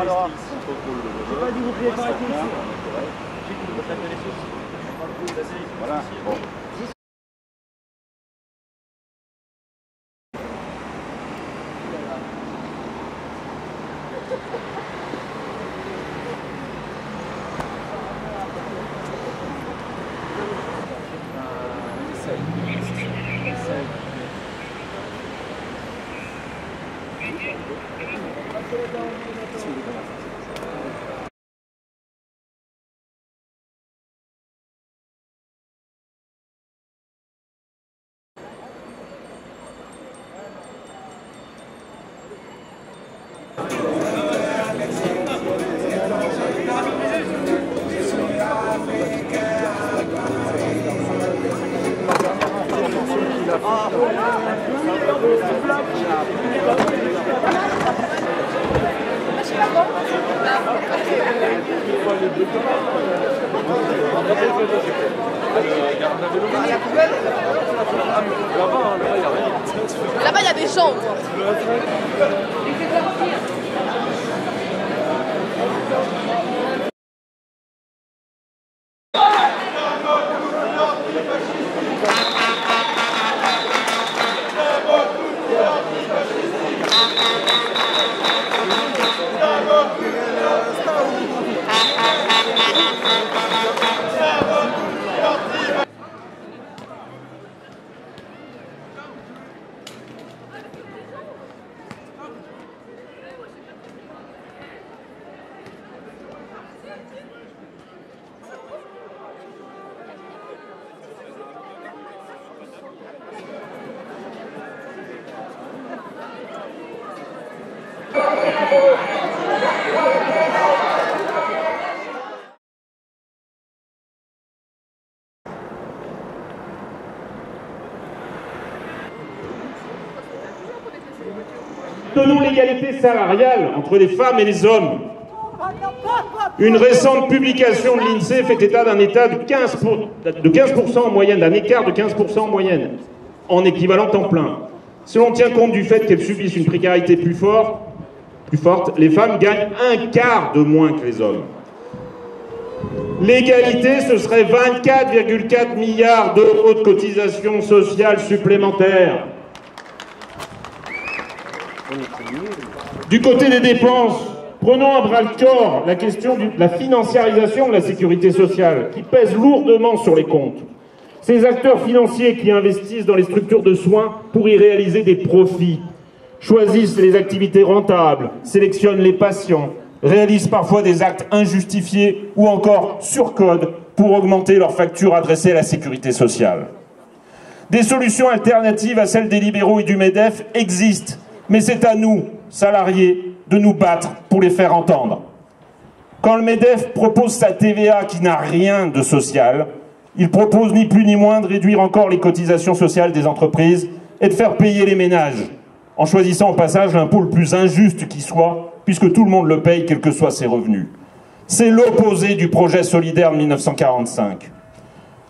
parlera. J'ai pas dit que vous ne pouvez pas arrêter ici. Voilà. Bon. Là-bas, il y a des gens. Tenons l'égalité salariale entre les femmes et les hommes. Une récente publication de l'INSEE fait état d'un état de 15% en moyenne, d'un écart de 15% en moyenne, en équivalent temps plein. Si l'on tient compte du fait qu'elles subissent une précarité plus forte, les femmes gagnent un quart de moins que les hommes. L'égalité, ce serait 24,4 milliards d'euros de cotisations sociales supplémentaires. Du côté des dépenses, prenons à bras-le-corps la question de la financiarisation de la sécurité sociale, qui pèse lourdement sur les comptes. Ces acteurs financiers qui investissent dans les structures de soins pour y réaliser des profits, choisissent les activités rentables, sélectionnent les patients, réalisent parfois des actes injustifiés ou encore surcodent pour augmenter leurs factures adressées à la sécurité sociale. Des solutions alternatives à celles des libéraux et du MEDEF existent, mais c'est à nous, salariés, de nous battre pour les faire entendre. Quand le MEDEF propose sa TVA qui n'a rien de social, il propose ni plus ni moins de réduire encore les cotisations sociales des entreprises et de faire payer les ménages, en choisissant au passage l'impôt le plus injuste qui soit, puisque tout le monde le paye, quels que soient ses revenus. C'est l'opposé du projet solidaire de 1945.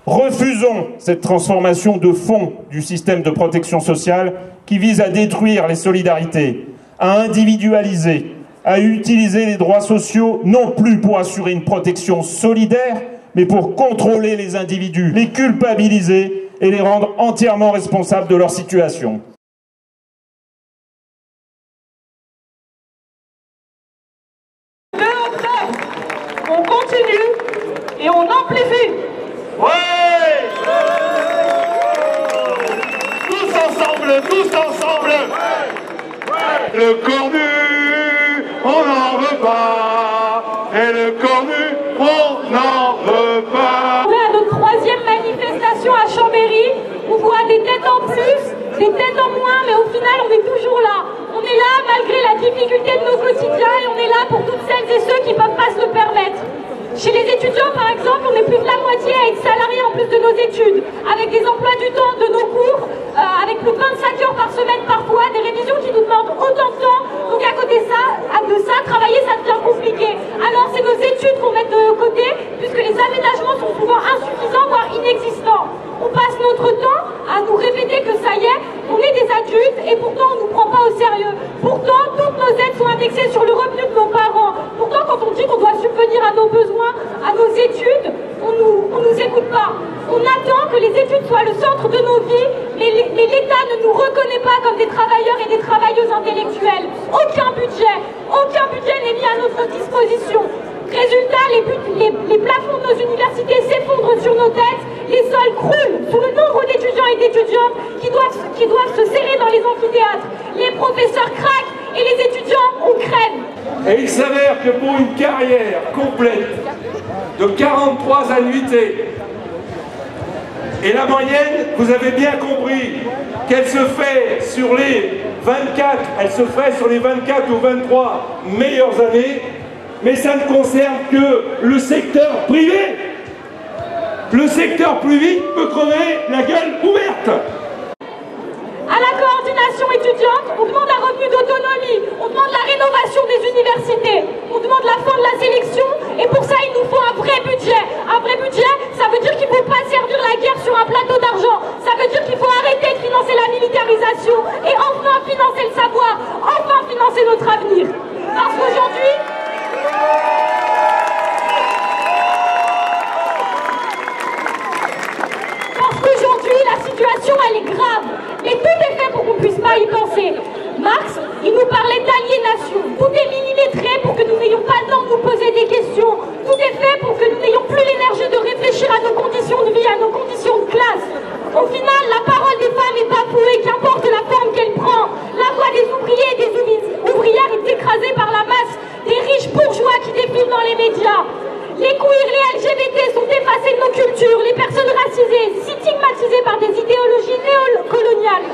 Refusons cette transformation de fond du système de protection sociale qui vise à détruire les solidarités, à individualiser, à utiliser les droits sociaux non plus pour assurer une protection solidaire, mais pour contrôler les individus, les culpabiliser et les rendre entièrement responsables de leur situation. On continue et on amplifie. Ouais! Tous ensemble, tous ensemble. Ouais. Le cornu, on n'en veut pas. Et le cornu, on n'en veut pas. On est à notre 3e manifestation à Chambéry. On voit des têtes en plus, des têtes en moins, mais au final, on est toujours là. On est là malgré la difficulté de nos quotidiens et on est là pour toutes celles et ceux qui ne peuvent pas se le permettre. Chez les étudiants, par exemple, on est plus de la moitié à être salariés en plus de nos études, avec des emplois du temps de nos cours, avec plus de 25 heures par semaine parfois, des révisions qui nous demandent autant de temps. Donc à côté de ça, travailler, ça devient compliqué. Alors c'est nos études qu'on met de côté, puisque les aménagements sont souvent insuffisants, voire inexistants. On passe notre temps à nous répéter que ça y est, on est des adultes et pourtant on ne nous prend pas au sérieux. Pourtant, toutes nos aides sont indexées sur le revenu de nos parents. attend que les études soient le centre de nos vies, mais l'État ne nous reconnaît pas comme des travailleurs et des travailleuses intellectuelles. Aucun budget n'est mis à notre disposition. Résultat, les plafonds de nos universités s'effondrent sur nos têtes, les sols croulent sous le nombre d'étudiants et d'étudiantes qui doivent se serrer dans les amphithéâtres. Les professeurs craquent et les étudiants, on crève. Et il s'avère que pour une carrière complète de 43 annuités, et la moyenne, vous avez bien compris qu'elle se fait sur les 24, elle se fait sur les 24 ou 23 meilleures années, mais ça ne concerne que le secteur privé. Le secteur privé peut crever la gueule ouverte. À la coordination étudiante, on demande un revenu d'autonomie, on demande la rénovation des universités, on demande la fin de la sélection, et pour ça il nous faut un vrai budget. Un vrai budget, ça veut dire qu'il ne faut pas servir la guerre sur un plateau d'argent, ça veut dire qu'il faut arrêter de financer la militarisation et enfin financer le savoir, enfin financer notre avenir. Parce qu'aujourd'hui... la situation, elle est grave. Mais tout est fait pour qu'on ne puisse pas y penser. Marx, il nous parlait d'aliénation. Tout est millimétré pour que nous n'ayons pas le temps de nous poser des questions. Tout est fait pour que nous n'ayons plus l'énergie de réfléchir à nos conditions de vie, à nos conditions de classe. Au final, la parole des femmes est bafouée, qu'importe la forme qu'elle prend. La voix des ouvriers et des ouvrières est écrasée par la masse des riches bourgeois qui défilent dans les médias. Les queers, les LGBT sont effacés de nos cultures, les personnes racisées, stigmatisées par des idéologies néocoloniales.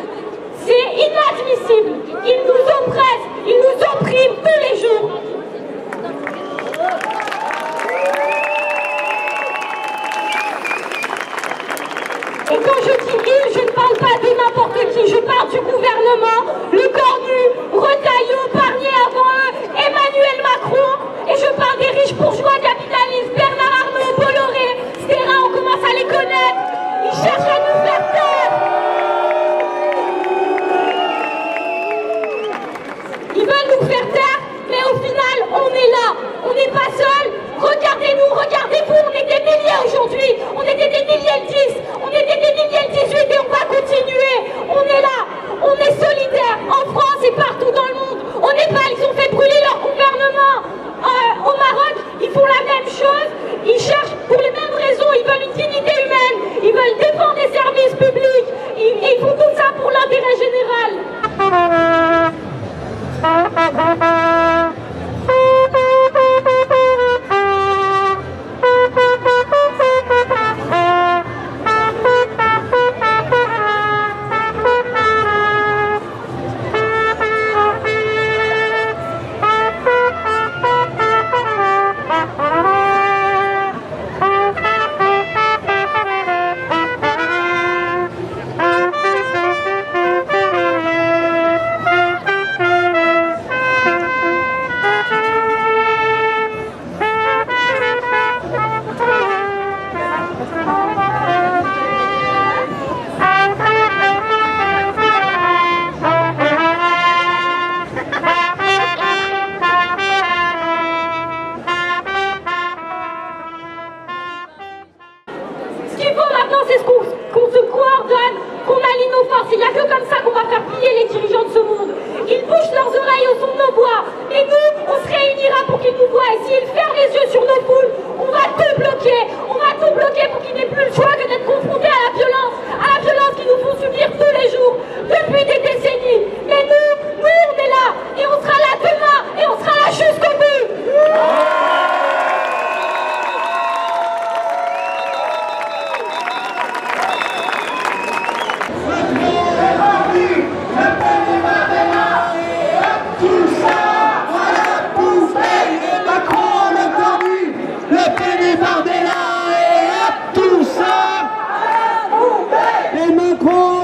C'est inadmissible. Ils nous oppressent, ils nous oppriment tous les jours. Et quand je dis ils, je ne parle pas de n'importe qui, je parle du gouvernement, le Cornu, Retailleau, Barnier avant eux, Emmanuel Macron, et je parle des riches bourgeois capitalistes, Bernard Arnault, Bolloré, etc. On commence à les connaître, ils cherchent à nous faire taire. Ils veulent nous faire taire, mais au final, on est là, on n'est pas seuls. Regardez-nous, regardez-vous, on est des milliers aujourd'hui, on était des milliers le 10, on était des milliers le 18 et on va continuer. On est là, on est solidaires, en France et partout dans le monde. Au Népal, ils ont fait brûler leur gouvernement. Au Maroc, ils font la même chose, ils cherchent pour les mêmes raisons, ils veulent une dignité humaine, ils veulent défendre les services publics, ils font tout ça pour l'intérêt général. Et Macron